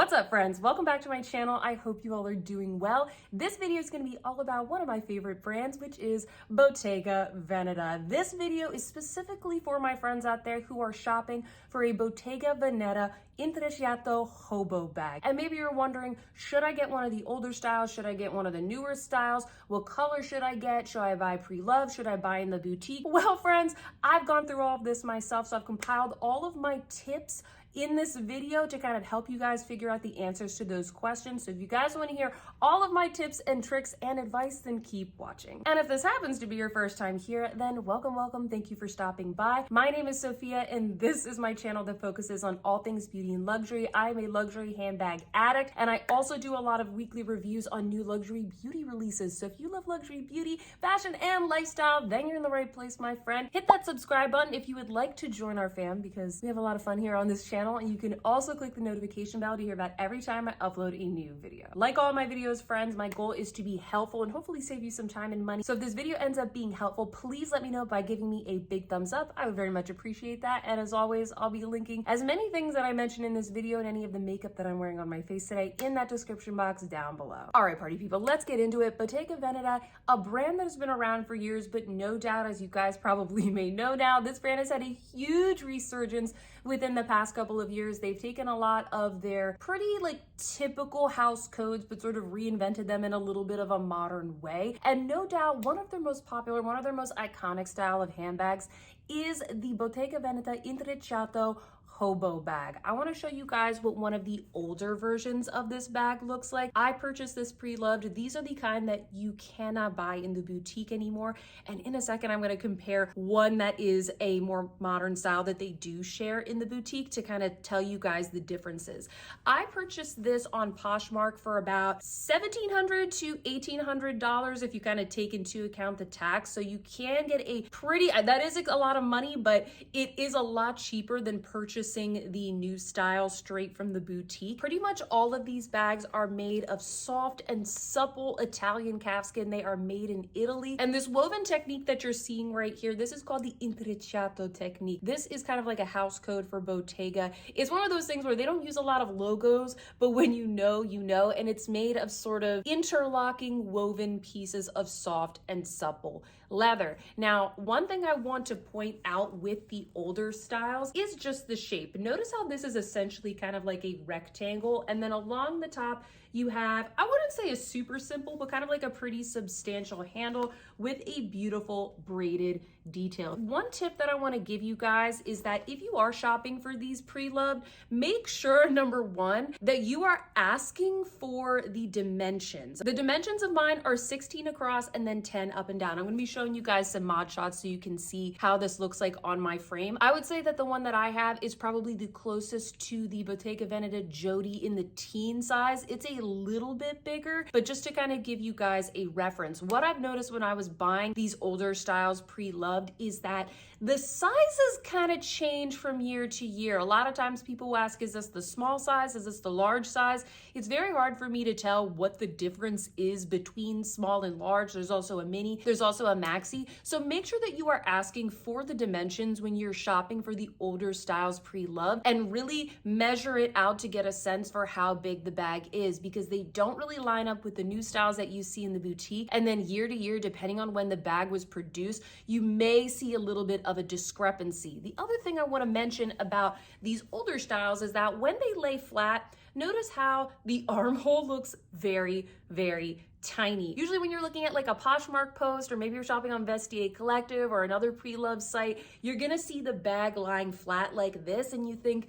What's up, friends? Welcome back to my channel. I hope you all are doing well. This video is going to be all about one of my favorite brands, which is Bottega Veneta. This video is specifically for my friends out there who are shopping for a Bottega Veneta Intrecciato Hobo bag. And maybe you're wondering, should I get one of the older styles? Should I get one of the newer styles? What color should I get? Should I buy pre-loved? Should I buy in the boutique? Well, friends, I've gone through all of this myself, so I've compiled all of my tips in this video to kind of help you guys figure out the answers to those questions. So if you guys want to hear all of my tips and tricks and advice, then keep watching. And if this happens to be your first time here, then welcome. Thank you for stopping by. My name is Sophia, and this is my channel that focuses on all things beauty and luxury. I am a luxury handbag addict, and I also do a lot of weekly reviews on new luxury beauty releases. So if you love luxury beauty, fashion, and lifestyle, then you're in the right place, my friend. Hit that subscribe button if you would like to join our fam, because we have a lot of fun here on this channel. And you can also click the notification bell to hear about every time I upload a new video. Like all my videos, friends, my goal is to be helpful and hopefully save you some time and money. So if this video ends up being helpful, please let me know by giving me a big thumbs up. I would very much appreciate that. And as always, I'll be linking as many things that I mentioned in this video and any of the makeup that I'm wearing on my face today in that description box down below. All right, party people, let's get into it. Bottega Veneta, a brand that has been around for years, but no doubt, as you guys probably may know now, this brand has had a huge resurgence within the past couple of years. They've taken a lot of their pretty typical house codes, but sort of reinvented them in a little bit of a modern way. And no doubt, one of their most popular, one of their most iconic style of handbags is the Bottega Veneta Intrecciato Hobo bag. I want to show you guys what one of the older versions of this bag looks like. I purchased this pre-loved. These are the kind that you cannot buy in the boutique anymore. And in a second, I'm going to compare one that is a more modern style that they do share in the boutique to kind of tell you guys the differences. I purchased this on Poshmark for about $1,700 to $1,800 if you kind of take into account the tax. So you can get a pretty, that is a lot of money, but it is a lot cheaper than purchasing the new style straight from the boutique. Pretty much all of these bags are made of soft and supple Italian calfskin. They are made in Italy. And this woven technique that you're seeing right here, this is called the Intrecciato technique. This is kind of like a house code for Bottega. It's one of those things where they don't use a lot of logos, but when you know, you know, and it's made of sort of interlocking woven pieces of soft and supple leather. Now, one thing I want to point out with the older styles is just the shape. Notice how this is essentially kind of like a rectangle, and then along the top you have, I wouldn't say a super simple, but kind of like a pretty substantial handle with a beautiful braided detail. One tip that I want to give you guys is that if you are shopping for these pre-loved, make sure, number one, that you are asking for the dimensions. The dimensions of mine are 16 across and then 10 up and down. I'm going to be showing you guys some mod shots so you can see how this looks like on my frame. I would say that the one that I have is probably the closest to the Bottega Veneta Jodie in the teen size. It's a little bit bigger, but just to kind of give you guys a reference, what I've noticed when I was buying these older styles pre-loved is that the sizes kind of change from year to year. A lot of times people will ask, is this the small size? Is this the large size? It's very hard for me to tell what the difference is between small and large. There's also a mini, there's also a maxi. So make sure that you are asking for the dimensions when you're shopping for the older styles pre-loved, and really measure it out to get a sense for how big the bag is, because they don't really line up with the new styles that you see in the boutique. And then year to year, depending on when the bag was produced, you may see a little bit of a discrepancy. The other thing I want to mention about these older styles is that when they lay flat, notice how the armhole looks very tiny. Usually when you're looking at like a Poshmark post, or maybe you're shopping on Vestiaire Collective or another pre-loved site, you're gonna see the bag lying flat like this, and you think,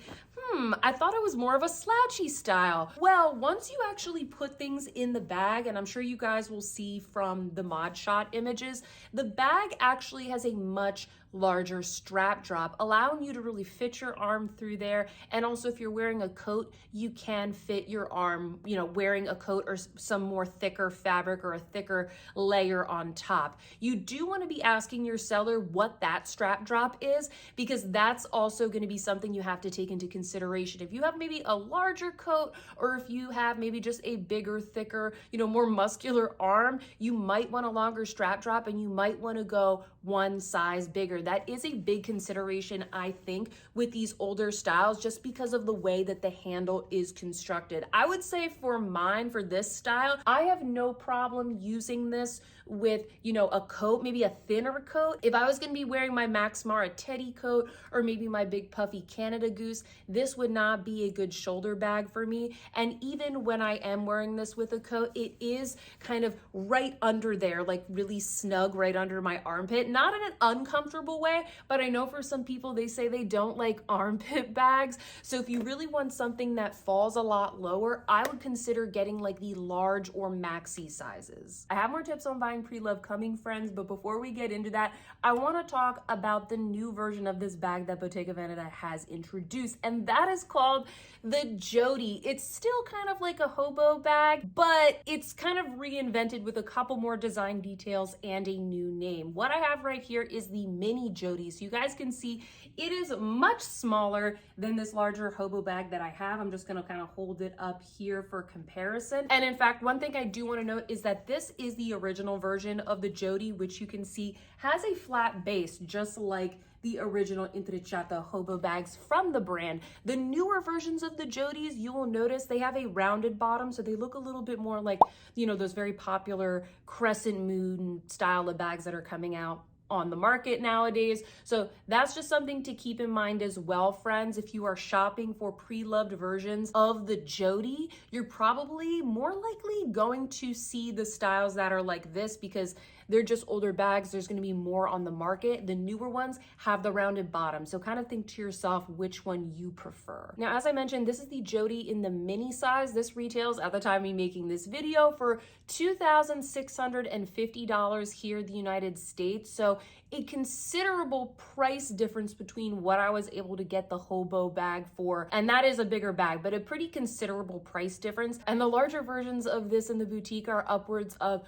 I thought it was more of a slouchy style. Well, once you actually put things in the bag, and I'm sure you guys will see from the mod shot images, the bag actually has a much larger strap drop, allowing you to really fit your arm through there. And also, if you're wearing a coat, you can fit your arm, wearing a coat or some more thicker fabric or a thicker layer on top. You do want to be asking your seller what that strap drop is, because that's also going to be something you have to take into consideration. If you have maybe a larger coat, or if you have maybe just a bigger, thicker, more muscular arm, you might want a longer strap drop, and you might want to go one size bigger. That is a big consideration, I think, with these older styles, just because of the way that the handle is constructed. I would say for mine, for this style, I have no problem using this with, you know, a coat, maybe a thinner coat. If I was gonna be wearing my Max Mara Teddy coat or maybe my big puffy Canada Goose, this would not be a good shoulder bag for me. And even when I am wearing this with a coat, it is kind of right under there, like really snug right under my armpit. Not in an uncomfortable way, but I know for some people, they say they don't like armpit bags. So if you really want something that falls a lot lower, I would consider getting like the large or maxi sizes. I have more tips on buying pre-loved coming, friends, but before we get into that, I want to talk about the new version of this bag that Bottega Veneta has introduced, and that is called the Jodie. It's still kind of like a hobo bag, but it's kind of reinvented with a couple more design details and a new name. What I have right here is the mini Jodie. So you guys can see it is much smaller than this larger hobo bag that I have. I'm just gonna kind of hold it up here for comparison. And in fact, one thing I do want to note is that this is the original version of the Jodie, which you can see has a flat base, just like the original Intrecciato hobo bags from the brand. The newer versions of the Jodies, you will notice they have a rounded bottom, so they look a little bit more like, you know, those very popular crescent moon style of bags that are coming out on the market nowadays. So that's just something to keep in mind as well, friends. If you are shopping for pre-loved versions of the Jodie, you're probably more likely going to see the styles that are like this because they're just older bags. There's going to be more on the market. The newer ones have the rounded bottom. So kind of think to yourself which one you prefer. Now, as I mentioned, this is the Jodie in the mini size. This retails at the time of me making this video for $2,650 here in the United States. So a considerable price difference between what I was able to get the hobo bag for, and that is a bigger bag, but a pretty considerable price difference. And the larger versions of this in the boutique are upwards of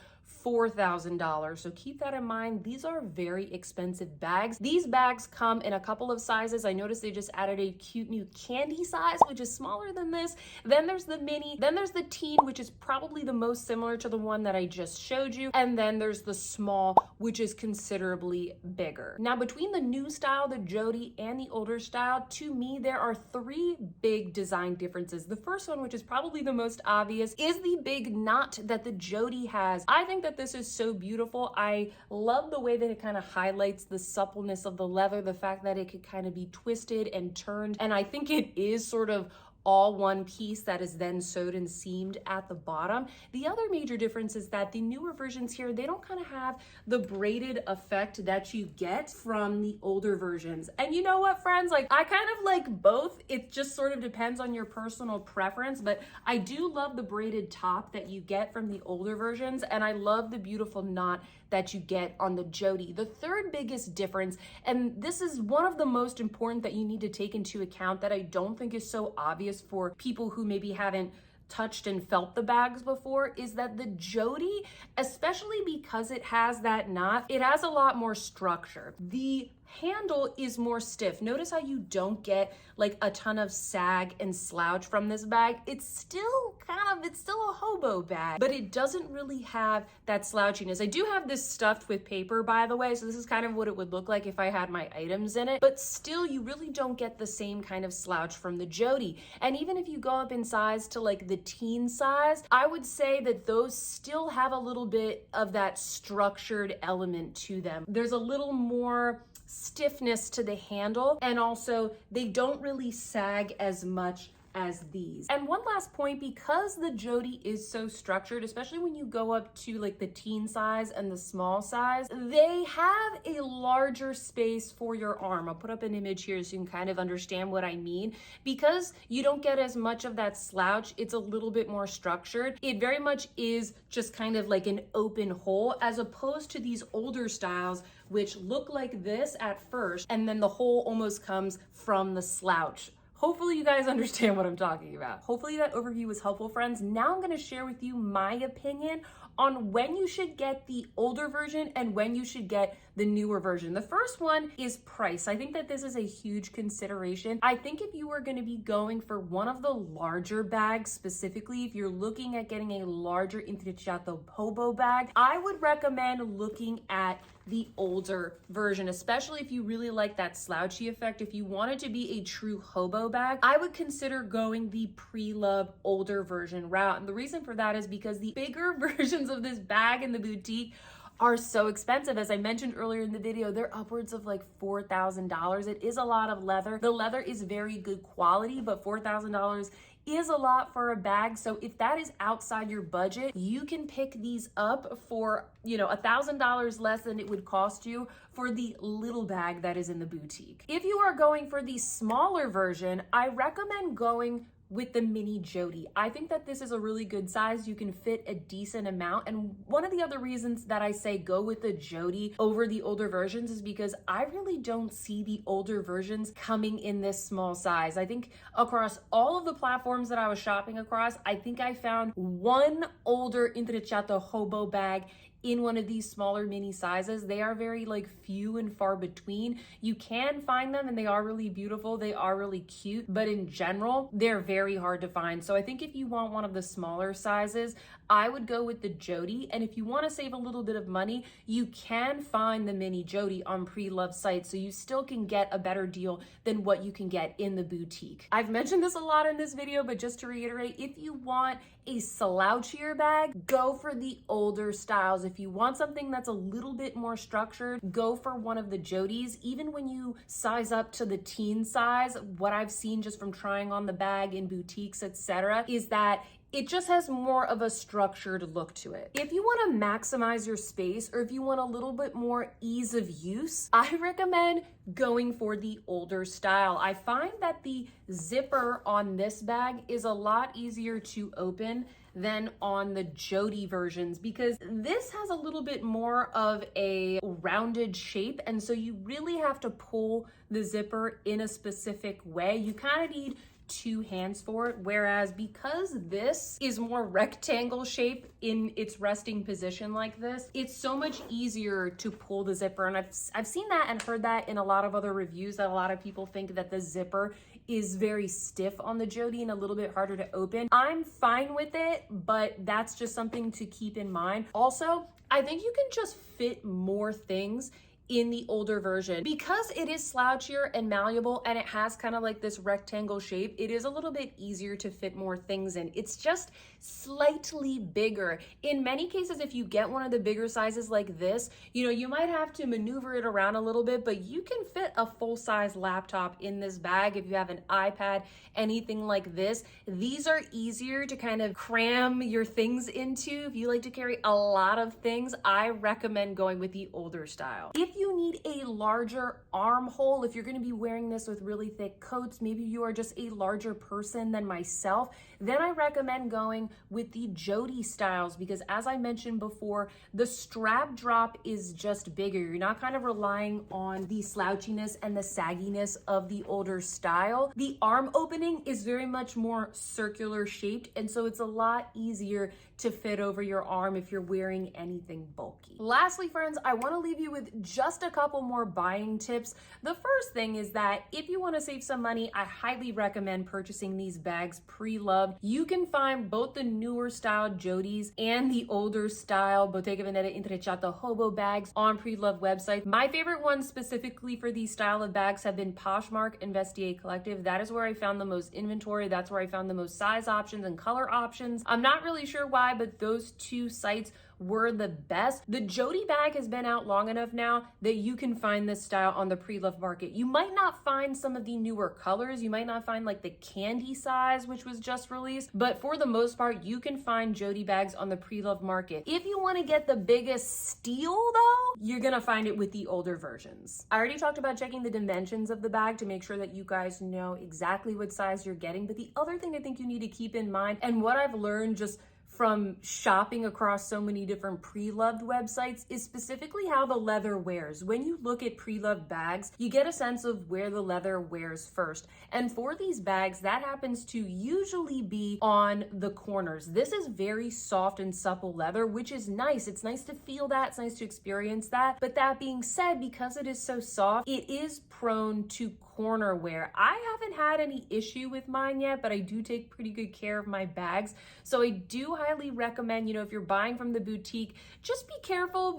$4,000. So keep that in mind. These are very expensive bags. These bags come in a couple of sizes. I noticed they just added a cute new candy size, which is smaller than this. Then there's the mini. Then there's the teen, which is probably the most similar to the one that I just showed you. And then there's the small, which is considerably bigger. Now, between the new style, the Jodie, and the older style, to me, there are three big design differences. The first one, which is probably the most obvious, is the big knot that the Jodie has. I think that this is so beautiful. I love the way that it kind of highlights the suppleness of the leather, the fact that it could kind of be twisted and turned. And I think it is sort of all one piece that is then sewed and seamed at the bottom. The other major difference is that the newer versions here, they don't kind of have the braided effect that you get from the older versions. And you know what, friends? Like, I kind of like both. It just sort of depends on your personal preference, but I do love the braided top that you get from the older versions, and I love the beautiful knot that you get on the Jodie. The third biggest difference, and this is one of the most important that you need to take into account that I don't think is so obvious for people who maybe haven't touched and felt the bags before, is that the Jodie, especially because it has that knot, it has a lot more structure. The handle is more stiff. Notice how you don't get like a ton of sag and slouch from this bag. It's still a hobo bag, but it doesn't really have that slouchiness. I do have this stuffed with paper, by the way, so this is kind of what it would look like if I had my items in it, but still you really don't get the same kind of slouch from the Jodie. And even if you go up in size to like the teen size, I would say that those still have a little bit of that structured element to them. There's a little more stiffness to the handle, and also they don't really sag as much as these. And one last point, because the Jodie is so structured, especially when you go up to like the teen size and the small size, they have a larger space for your arm. I'll put up an image here so you can kind of understand what I mean. Because you don't get as much of that slouch, it's a little bit more structured. It very much is just kind of like an open hole, as opposed to these older styles which look like this at first, and then the hole almost comes from the slouch Hopefully you guys understand what I'm talking about. Hopefully that overview was helpful, friends. Now I'm gonna share with you my opinion on when you should get the older version and when you should get the newer version. The first one is price. I think that this is a huge consideration. I think if you are gonna be going for one of the larger bags, specifically if you're looking at getting a larger Intrecciato Hobo bag, I would recommend looking at the older version, especially if you really like that slouchy effect. If you want it to be a true hobo bag, I would consider going the pre-love older version route. And the reason for that is because the bigger versions of this bag in the boutique are so expensive. As I mentioned earlier in the video, they're upwards of like $4,000. It is a lot of leather. The leather is very good quality, but $4,000 is a lot for a bag. So if that is outside your budget, you can pick these up for, $1,000 less than it would cost you for the little bag that is in the boutique. If you are going for the smaller version, I recommend going with the mini Jodie. I think that this is a really good size. You can fit a decent amount. And one of the other reasons that I say go with the Jodie over the older versions is because I really don't see the older versions coming in this small size. I think across all of the platforms that I was shopping across, I think I found one older Intrecciato Hobo bag in one of these smaller mini sizes. They are very few and far between. You can find them and they are really beautiful. They are really cute, but in general, they're very hard to find. So I think if you want one of the smaller sizes, I would go with the Jodie. And if you want to save a little bit of money, you can find the mini Jodie on pre-loved sites. So you still can get a better deal than what you can get in the boutique. I've mentioned this a lot in this video, but just to reiterate, if you want a slouchier bag, go for the older styles. If you want something that's a little bit more structured, go for one of the Jodies. Even when you size up to the teen size, what I've seen just from trying on the bag in boutiques, etc., is that it just has more of a structured look to it. If you want to maximize your space, or if you want a little bit more ease of use, I recommend going for the older style. I find that the zipper on this bag is a lot easier to open than on the Jodie versions, because this has a little bit more of a rounded shape, and so you really have to pull the zipper in a specific way. You kind of need two hands for it, whereas because this is more rectangle shape in its resting position like this, it's so much easier to pull the zipper. And I've seen that and heard that in a lot of other reviews, that a lot of people think that the zipper is very stiff on the Jodie and a little bit harder to open. I'm fine with it, but that's just something to keep in mind. Also, I think you can just fit more things in the older version. Because it is slouchier and malleable and it has kind of like this rectangle shape, it is a little bit easier to fit more things in. It's just slightly bigger. In many cases, if you get one of the bigger sizes like this, you might have to maneuver it around a little bit, but you can fit a full-size laptop in this bag. If you have an iPad, anything like this, these are easier to kind of cram your things into. If you like to carry a lot of things, I recommend going with the older style. If you need a larger armhole, if you're going to be wearing this with really thick coats, maybe you are just a larger person than myself, then I recommend going with the Jodie styles, because as I mentioned before, the strap drop is just bigger. You're not kind of relying on the slouchiness and the sagginess of the older style. The arm opening is very much more circular shaped, and so it's a lot easier to fit over your arm if you're wearing anything bulky. Lastly, friends, I want to leave you with just a couple more buying tips. The first thing is that if you want to save some money, I highly recommend purchasing these bags pre-loved. You can find both the newer style Jodies and the older style Bottega Veneta Intrecciato Hobo bags on pre-loved websites. My favorite ones specifically for these style of bags have been Poshmark and Vestiaire Collective. That is where I found the most inventory. That's where I found the most size options and color options. I'm not really sure why, but those two sites were the best. The Jodie bag has been out long enough now that you can find this style on the pre-loved market. You might not find some of the newer colors. You might not find like the candy size, which was just released, but for the most part, you can find Jodie bags on the pre-loved market. If you want to get the biggest steal though, you're gonna find it with the older versions. I already talked about checking the dimensions of the bag to make sure that you guys know exactly what size you're getting, but the other thing I think you need to keep in mind, and what I've learned just from shopping across so many different pre-loved websites is specifically how the leather wears. When you look at pre-loved bags, you get a sense of where the leather wears first. And for these bags, that happens to usually be on the corners. This is very soft and supple leather, which is nice. It's nice to feel that. It's nice to experience that. But that being said, because it is so soft, it is prone to corner wear. I haven't had any issue with mine yet, but I do take pretty good care of my bags. So I do highly recommend, if you're buying from the boutique, just be careful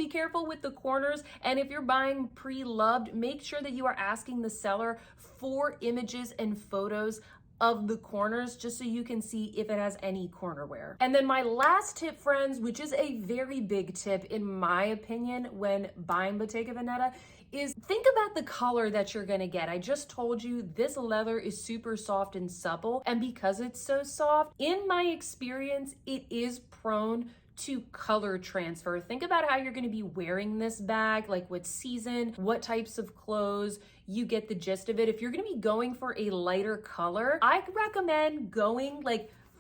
with the corners. And if you're buying pre-loved, make sure that you are asking the seller for images and photos of the corners, just so you can see if it has any corner wear. And then my last tip, friends, which is a very big tip in my opinion when buying Bottega Veneta, is think about the color that you're gonna get. I just told you this leather is super soft and supple, and because it's so soft, in my experience, it is prone to color transfer. Think about how you're gonna be wearing this bag, like what season, what types of clothes. You get the gist of it. If you're gonna be going for a lighter color, I recommend going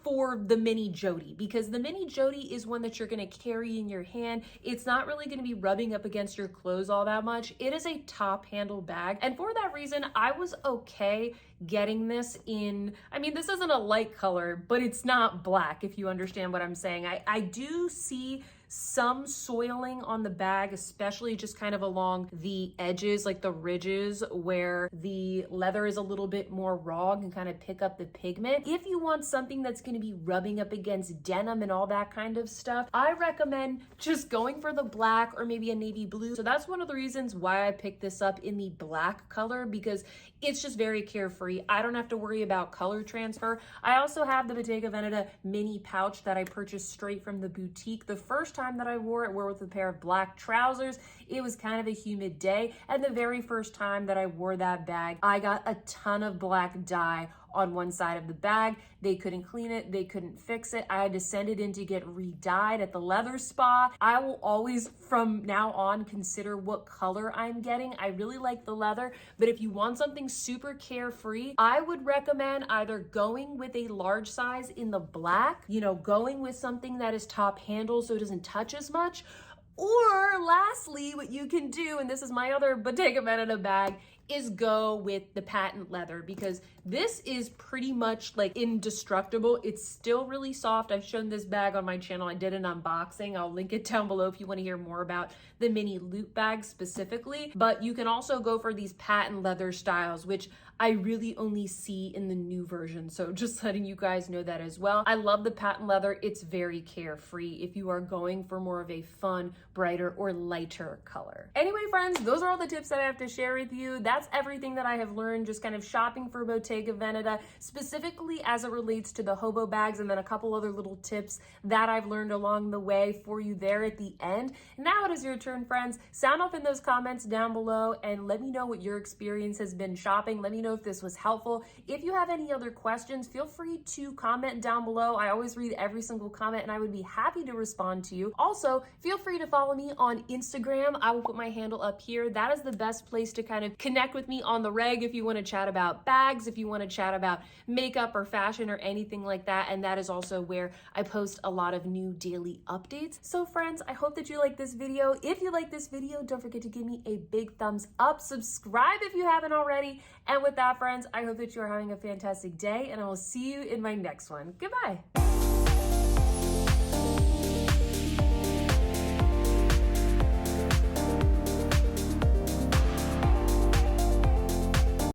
for the mini Jodie, because the mini Jodie is one that you're going to carry in your hand. It's not really going to be rubbing up against your clothes all that much. It is a top handle bag, and for that reason I was okay getting this in, this isn't a light color, but it's not black, if you understand what I'm saying. I do see some soiling on the bag, especially just kind of along the edges, like the ridges where the leather is a little bit more raw and kind of pick up the pigment. If you want something that's going to be rubbing up against denim and all that kind of stuff, I recommend just going for the black or maybe a navy blue. So that's one of the reasons why I picked this up in the black color, because it's just very carefree. I don't have to worry about color transfer. I also have the Bottega Veneta mini pouch that I purchased straight from the boutique. The first time that I wore it with a pair of black trousers. It was kind of a humid day, and the very first time that I wore that bag, I got a ton of black dye on one side of the bag. They couldn't clean it, they couldn't fix it. I had to send it in to get re-dyed at the leather spa. I will always from now on consider what color I'm getting. I really like the leather, but if you want something super carefree, I would recommend either going with a large size in the black, going with something that is top handle so it doesn't touch as much. Or lastly, what you can do, and this is my other Bottega Veneta bag, is go with the patent leather, because this is pretty much indestructible. It's still really soft. I've shown this bag on my channel. I did an unboxing. I'll link it down below if you want to hear more about the mini loop bag specifically. But you can also go for these patent leather styles, which I really only see in the new version. So just letting you guys know that as well. I love the patent leather. It's very carefree if you are going for more of a fun, brighter, or lighter color. Anyway, friends, those are all the tips that I have to share with you. That's everything that I have learned just kind of shopping for Bottega Veneta, specifically as it relates to the Hobo bags, and then a couple other little tips that I've learned along the way for you there at the end. Now it is your turn, friends. Sound off in those comments down below and let me know what your experience has been shopping. Let me know if this was helpful. If you have any other questions, feel free to comment down below. I always read every single comment and I would be happy to respond to you. Also, feel free to follow me on Instagram. I will put my handle up here. That is the best place to kind of connect with me on the reg if you want to chat about bags, if you want to chat about makeup or fashion or anything like that. And that is also where I post a lot of new daily updates. So friends, I hope that you like this video. If you like this video, don't forget to give me a big thumbs up. Subscribe if you haven't already. And with that, friends, I hope that you are having a fantastic day, and I will see you in my next one. Goodbye.